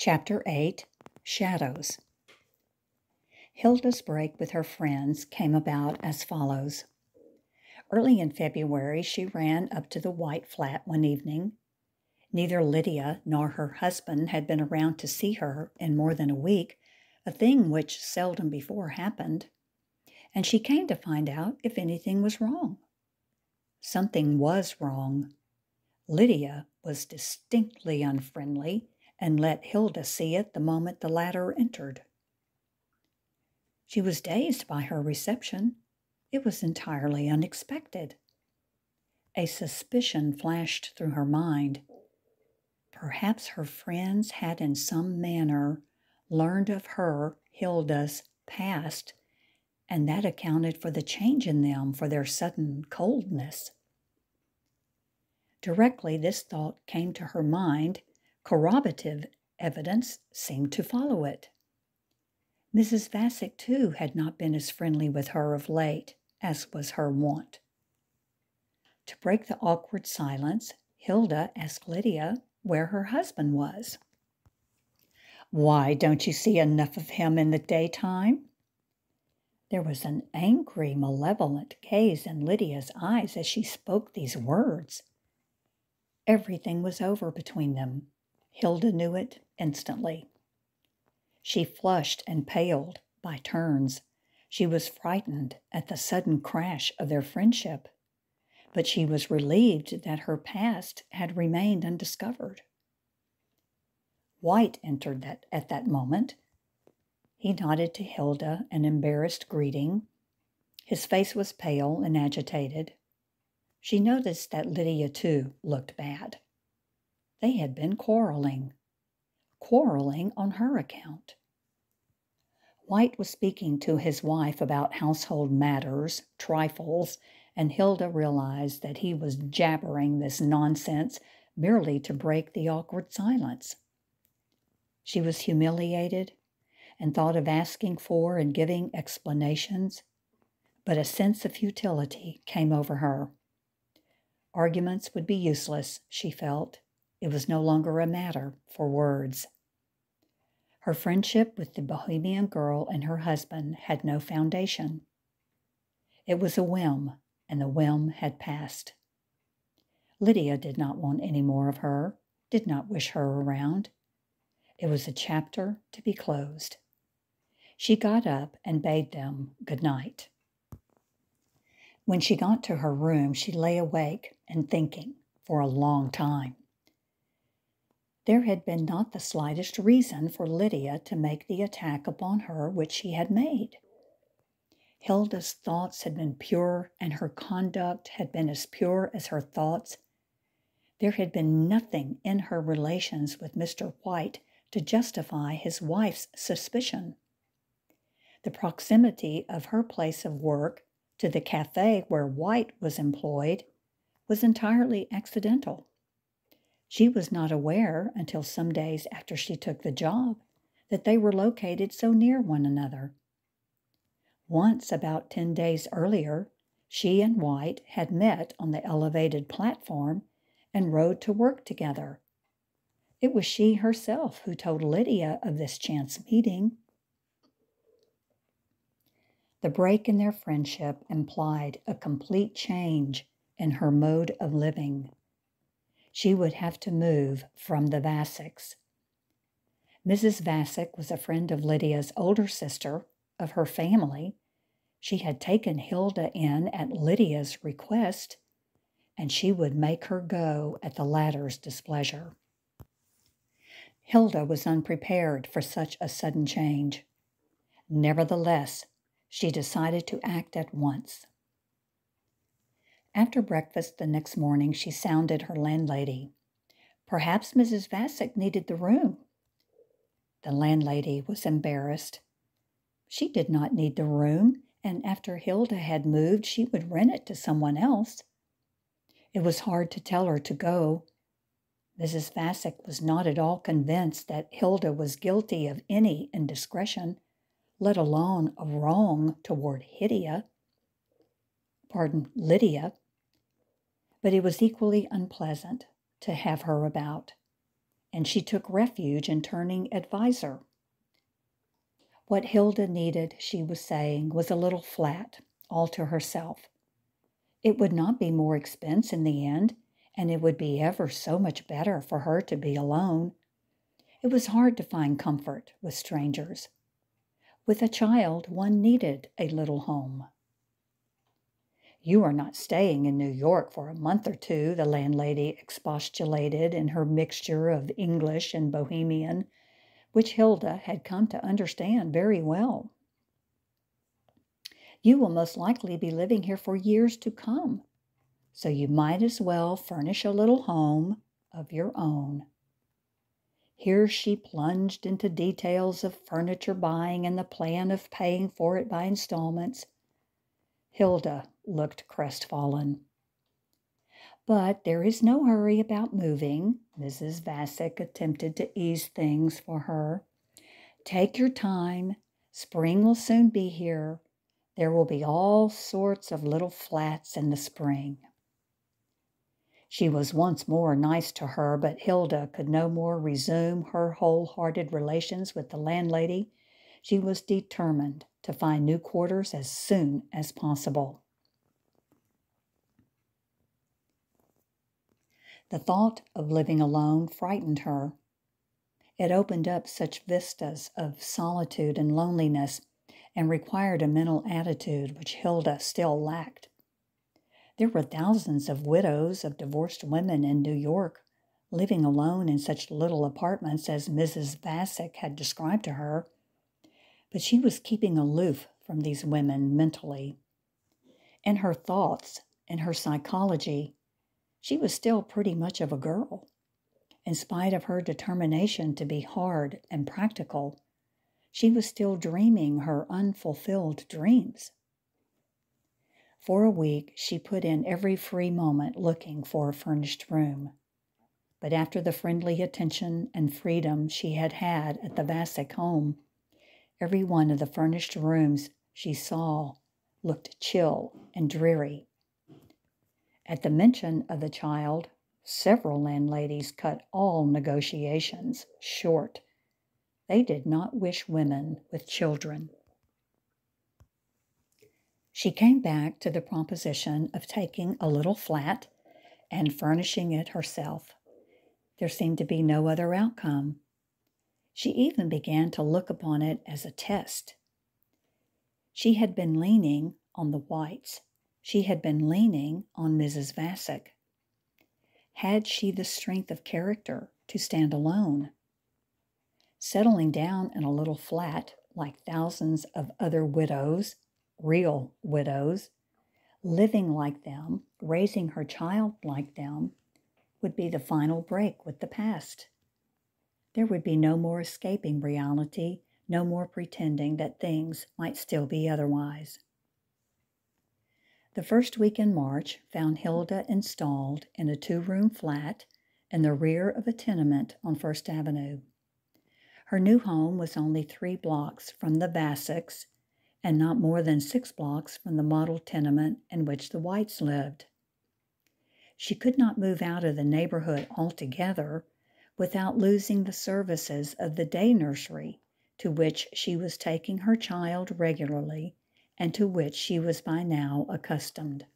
Chapter 8, Shadows. Hilda's break with her friends came about as follows. Early in February, she ran up to the White flat one evening. Neither Lydia nor her husband had been around to see her in more than a week, a thing which seldom before happened, and she came to find out if anything was wrong. Something was wrong. Lydia was distinctly unfriendly and let Hilda see it the moment the latter entered. She was dazed by her reception. It was entirely unexpected. A suspicion flashed through her mind. Perhaps her friends had in some manner learned of her, Hilda's, past, and that accounted for the change in them, for their sudden coldness. Directly this thought came to her mind, corroborative evidence seemed to follow it. Mrs. Vassick, too, had not been as friendly with her of late as was her wont. To break the awkward silence, Hilda asked Lydia where her husband was. "Why, don't you see enough of him in the daytime?" There was an angry, malevolent gaze in Lydia's eyes as she spoke these words. Everything was over between them. Hilda knew it instantly. She flushed and paled by turns. She was frightened at the sudden crash of their friendship, but she was relieved that her past had remained undiscovered. White entered at that moment. He nodded to Hilda an embarrassed greeting. His face was pale and agitated. She noticed that Lydia, too, looked bad. They had been quarreling on her account. White was speaking to his wife about household matters, trifles, and Hilda realized that he was jabbering this nonsense merely to break the awkward silence. She was humiliated and thought of asking for and giving explanations, but a sense of futility came over her. Arguments would be useless, she felt. It was no longer a matter for words. Her friendship with the Bohemian girl and her husband had no foundation. It was a whim, and the whim had passed. Lydia did not want any more of her, did not wish her around. It was a chapter to be closed. She got up and bade them good night. When she got to her room, she lay awake and thinking for a long time. There had been not the slightest reason for Lydia to make the attack upon her which she had made. Hilda's thoughts had been pure, and her conduct had been as pure as her thoughts. There had been nothing in her relations with Mr. White to justify his wife's suspicion. The proximity of her place of work to the cafe where White was employed was entirely accidental. She was not aware, until some days after she took the job, that they were located so near one another. Once, about 10 days earlier, she and White had met on the elevated platform and rode to work together. It was she herself who told Lydia of this chance meeting. The break in their friendship implied a complete change in her mode of living. She would have to move from the Vassicks. Mrs. Vassick was a friend of Lydia's older sister, of her family. She had taken Hilda in at Lydia's request, and she would make her go at the latter's displeasure. Hilda was unprepared for such a sudden change. Nevertheless, she decided to act at once. After breakfast the next morning, she sounded her landlady. Perhaps Mrs. Vassick needed the room. The landlady was embarrassed. She did not need the room, and after Hilda had moved, she would rent it to someone else. It was hard to tell her to go. Mrs. Vassick was not at all convinced that Hilda was guilty of any indiscretion, let alone a wrong toward Lydia. But it was equally unpleasant to have her about. and she took refuge in turning advisor. What Hilda needed, she was saying, was a little flat, all to herself. It would not be more expense in the end, and it would be ever so much better for her to be alone. It was hard to find comfort with strangers. With a child, one needed a little home. "You are not staying in New York for a month or two," the landlady expostulated in her mixture of English and Bohemian, which Hilda had come to understand very well. "You will most likely be living here for years to come, so you might as well furnish a little home of your own." Here she plunged into details of furniture buying and the plan of paying for it by installments. Hilda looked crestfallen. "But there is no hurry about moving," Mrs. Vassick attempted to ease things for her. "Take your time. Spring will soon be here. There will be all sorts of little flats in the spring." She was once more nice to her, but Hilda could no more resume her wholehearted relations with the landlady. She was determined to find new quarters as soon as possible. The thought of living alone frightened her. It opened up such vistas of solitude and loneliness, and required a mental attitude which Hilda still lacked. There were thousands of widows of divorced women in New York, living alone in such little apartments as Mrs. Vassick had described to her, but she was keeping aloof from these women mentally. In her thoughts, in her psychology, she was still pretty much of a girl. In spite of her determination to be hard and practical, she was still dreaming her unfulfilled dreams. For a week, she put in every free moment looking for a furnished room. But after the friendly attention and freedom she had had at the Vassick home, every one of the furnished rooms she saw looked chill and dreary. At the mention of the child, several landladies cut all negotiations short. They did not wish women with children. She came back to the proposition of taking a little flat and furnishing it herself. There seemed to be no other outcome. She even began to look upon it as a test. She had been leaning on the Whites. She had been leaning on Mrs. Vassick. Had she the strength of character to stand alone? Settling down in a little flat like thousands of other widows, real widows, living like them, raising her child like them, would be the final break with the past. There would be no more escaping reality, no more pretending that things might still be otherwise. The first week in March found Hilda installed in a 2-room flat in the rear of a tenement on First Avenue. Her new home was only 3 blocks from the Vassicks and not more than 6 blocks from the model tenement in which the Whites lived. She could not move out of the neighborhood altogether without losing the services of the day nursery to which she was taking her child regularly and to which she was by now accustomed.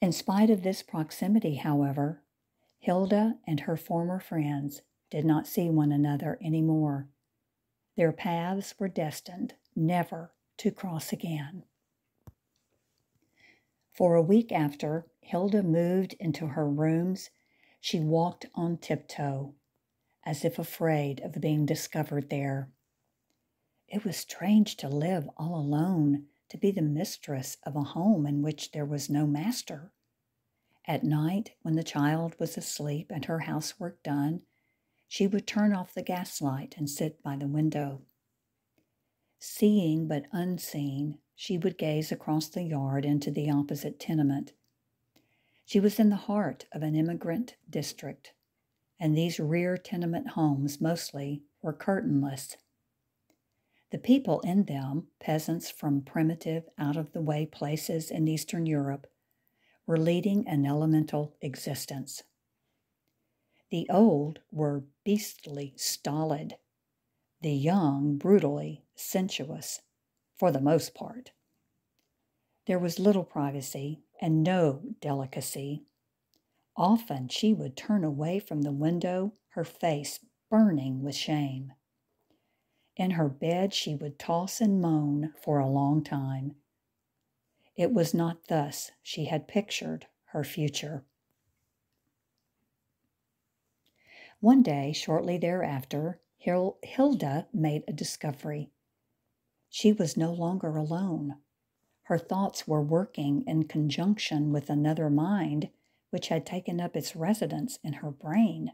In spite of this proximity, however, Hilda and her former friends did not see one another any more. Their paths were destined never to cross again. For a week after Hilda moved into her rooms, she walked on tiptoe, as if afraid of being discovered there. It was strange to live all alone, to be the mistress of a home in which there was no master. At night, when the child was asleep and her housework done, she would turn off the gaslight and sit by the window. Seeing but unseen, she would gaze across the yard into the opposite tenement. She was in the heart of an immigrant district, and these rear tenement homes mostly were curtainless. The people in them, peasants from primitive, out-of-the-way places in Eastern Europe, were leading an elemental existence. The old were beastly stolid, the young brutally sensuous, for the most part. There was little privacy and no delicacy. Often she would turn away from the window, her face burning with shame. In her bed she would toss and moan for a long time. It was not thus she had pictured her future. One day, shortly thereafter, Hilda made a discovery. She was no longer alone. Her thoughts were working in conjunction with another mind which had taken up its residence in her brain.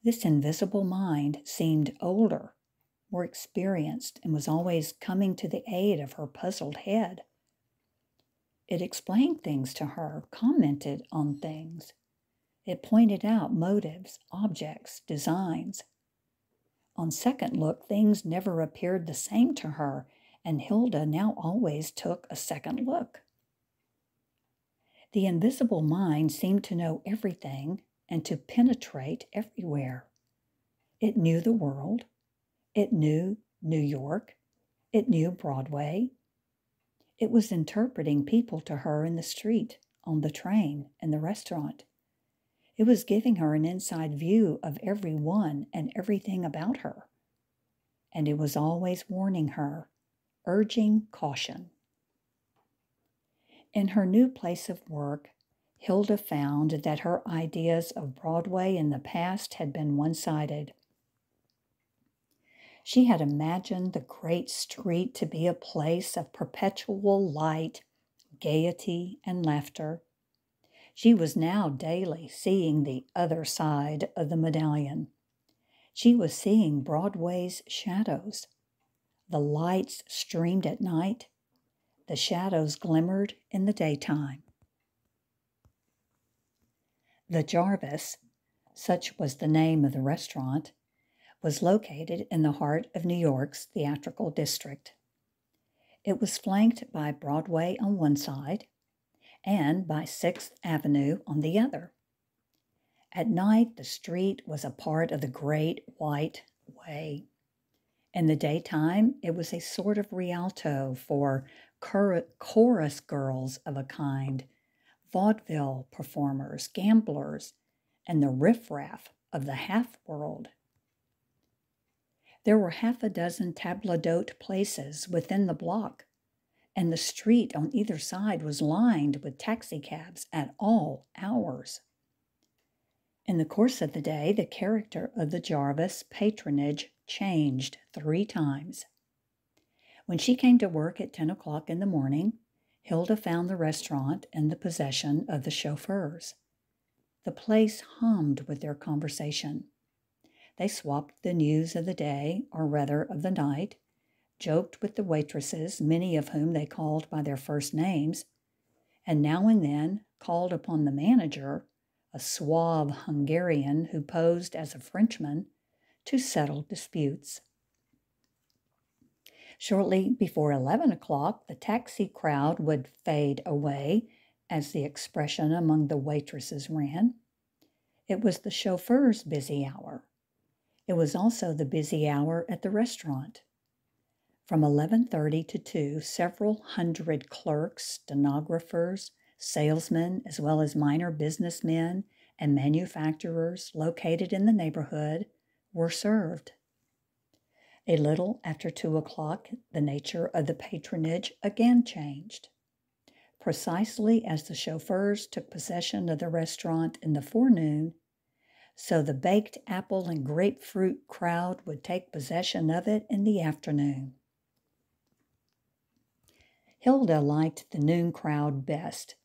This invisible mind seemed older, more experienced, and was always coming to the aid of her puzzled head. It explained things to her, commented on things. It pointed out motives, objects, designs. On second look, things never appeared the same to her, and Hilda now always took a second look. The invisible mind seemed to know everything and to penetrate everywhere. It knew the world. It knew New York. It knew Broadway. It was interpreting people to her in the street, on the train, in the restaurant. It was giving her an inside view of everyone and everything about her. And it was always warning her, urging caution. In her new place of work, Hilda found that her ideas of Broadway in the past had been one-sided. She had imagined the great street to be a place of perpetual light, gaiety, and laughter. She was now daily seeing the other side of the medallion. She was seeing Broadway's shadows. The lights streamed at night. The shadows glimmered in the daytime. The Jarvis, such was the name of the restaurant, was located in the heart of New York's theatrical district. It was flanked by Broadway on one side and by 6th Avenue on the other. At night, the street was a part of the Great White Way. In the daytime, it was a sort of Rialto for chorus girls of a kind, vaudeville performers, gamblers, and the riffraff of the half-world. There were half a dozen table d'hôte places within the block, and the street on either side was lined with taxicabs at all hours. In the course of the day, the character of the Jarvis patronage changed 3 times. When she came to work at 10 o'clock in the morning, Hilda found the restaurant in the possession of the chauffeurs. The place hummed with their conversation. They swapped the news of the day, or rather of the night, joked with the waitresses, many of whom they called by their first names, and now and then called upon the manager, a suave Hungarian who posed as a Frenchman, to settle disputes. Shortly before 11 o'clock, the taxi crowd would fade away, as the expression among the waitresses ran. It was the chauffeur's busy hour. It was also the busy hour at the restaurant. From 11:30 to 2, several hundred clerks, stenographers, salesmen, as well as minor businessmen and manufacturers located in the neighborhood were served. A little after 2 o'clock, the nature of the patronage again changed. Precisely as the chauffeurs took possession of the restaurant in the forenoon, so the baked apple and grapefruit crowd would take possession of it in the afternoon. Hilda liked the noon crowd best.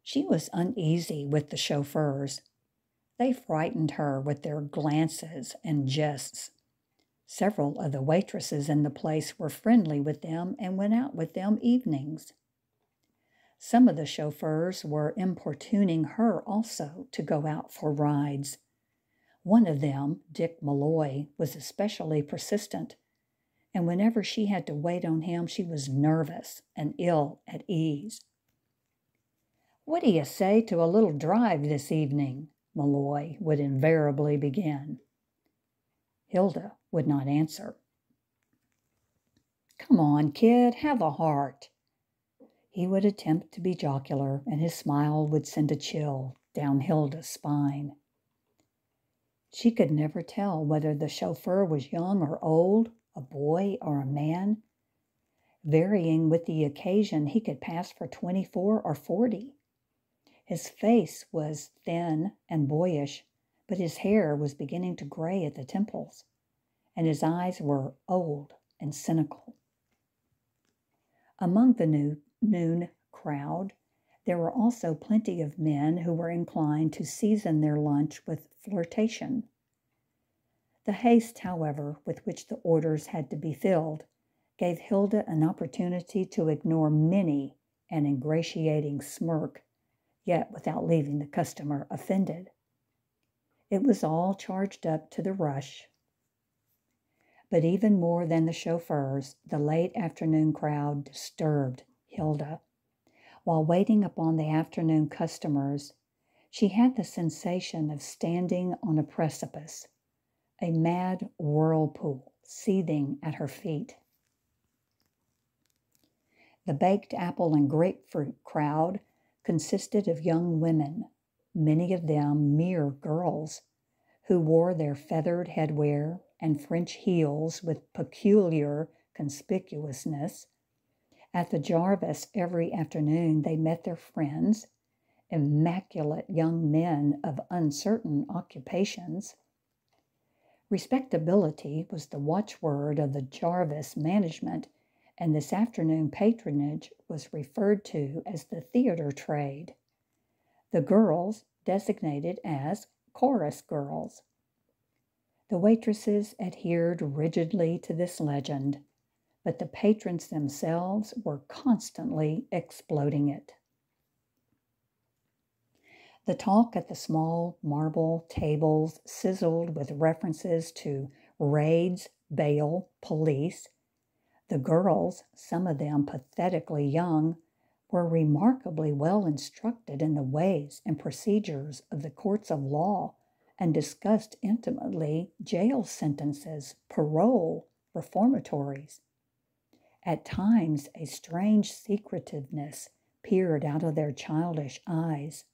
She was uneasy with the chauffeurs. They frightened her with their glances and jests. Several of the waitresses in the place were friendly with them and went out with them evenings. Some of the chauffeurs were importuning her also to go out for rides. One of them, Dick Malloy, was especially persistent, and whenever she had to wait on him, she was nervous and ill at ease. "What do you say to a little drive this evening?" Malloy would invariably begin. Hilda would not answer. "Come on, kid, have a heart." He would attempt to be jocular, and his smile would send a chill down Hilda's spine. She could never tell whether the chauffeur was young or old, a boy or a man. Varying with the occasion, he could pass for 24 or 40. His face was thin and boyish, but his hair was beginning to gray at the temples, and his eyes were old and cynical. Among the noon crowd, there were also plenty of men who were inclined to season their lunch with flirtation. The haste, however, with which the orders had to be filled gave Hilda an opportunity to ignore many an ingratiating smirk, yet without leaving the customer offended. It was all charged up to the rush. But even more than the chauffeurs, the late afternoon crowd disturbed Hilda. While waiting upon the afternoon customers, she had the sensation of standing on a precipice, a mad whirlpool seething at her feet. The baked apple and grapefruit crowd consisted of young women, many of them mere girls, who wore their feathered headwear and French heels with peculiar conspicuousness. At the Jarvis every afternoon they met their friends, immaculate young men of uncertain occupations. Respectability was the watchword of the Jarvis management, and this afternoon patronage was referred to as the theater trade. The girls designated as chorus girls. The waitresses adhered rigidly to this legend, but the patrons themselves were constantly exploding it. The talk at the small marble tables sizzled with references to raids, bail, police. The girls, some of them pathetically young, were remarkably well instructed in the ways and procedures of the courts of law and discussed intimately jail sentences, parole, reformatories. At times, a strange secretiveness peered out of their childish eyes.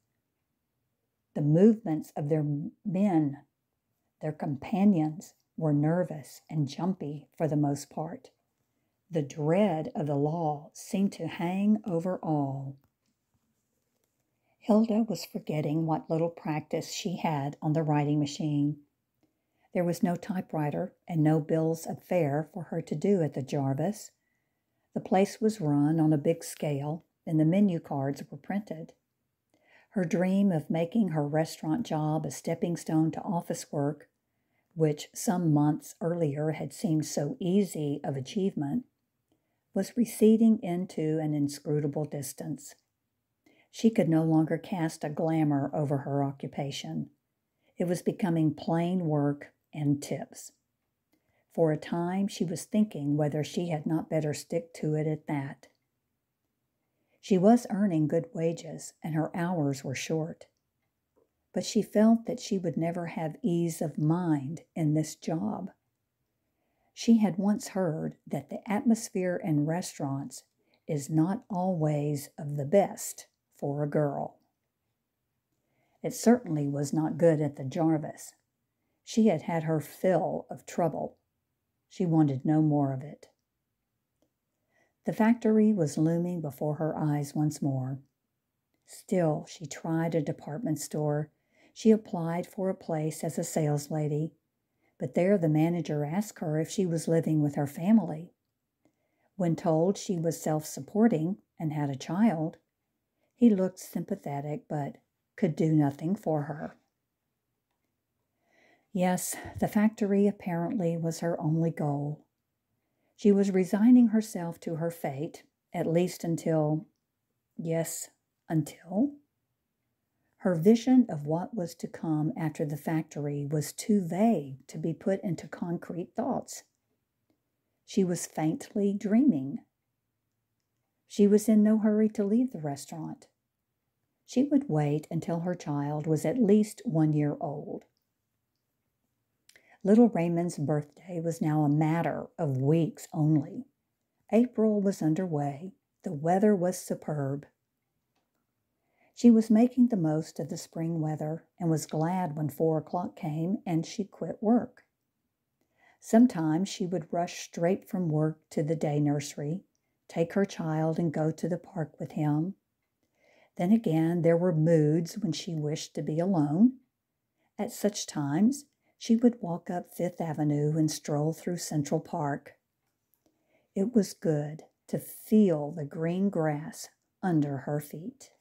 The movements of their men, their companions, were nervous and jumpy for the most part. The dread of the law seemed to hang over all. Hilda was forgetting what little practice she had on the writing machine. There was no typewriter and no bills of fare for her to do at the Jarvis. The place was run on a big scale, and the menu cards were printed. Her dream of making her restaurant job a stepping stone to office work, which some months earlier had seemed so easy of achievement, was receding into an inscrutable distance. She could no longer cast a glamour over her occupation. It was becoming plain work and tips. For a time, she was thinking whether she had not better stick to it at that. She was earning good wages, and her hours were short. But she felt that she would never have ease of mind in this job. She had once heard that the atmosphere in restaurants is not always of the best for a girl. It certainly was not good at the Jarvis. She had had her fill of trouble. She wanted no more of it. The factory was looming before her eyes once more. Still, she tried a department store. She applied for a place as a saleslady, but there the manager asked her if she was living with her family. When told she was self-supporting and had a child, he looked sympathetic but could do nothing for her. Yes, the factory apparently was her only goal. She was resigning herself to her fate, at least until her vision of what was to come after the factory was too vague to be put into concrete thoughts. She was faintly dreaming. She was in no hurry to leave the restaurant. She would wait until her child was at least 1 year old. Little Raymond's birthday was now a matter of weeks only. April was underway. The weather was superb. She was making the most of the spring weather and was glad when 4 o'clock came and she quit work. Sometimes she would rush straight from work to the day nursery, take her child and go to the park with him. Then again, there were moods when she wished to be alone. At such times, she would walk up Fifth Avenue and stroll through Central Park. It was good to feel the green grass under her feet.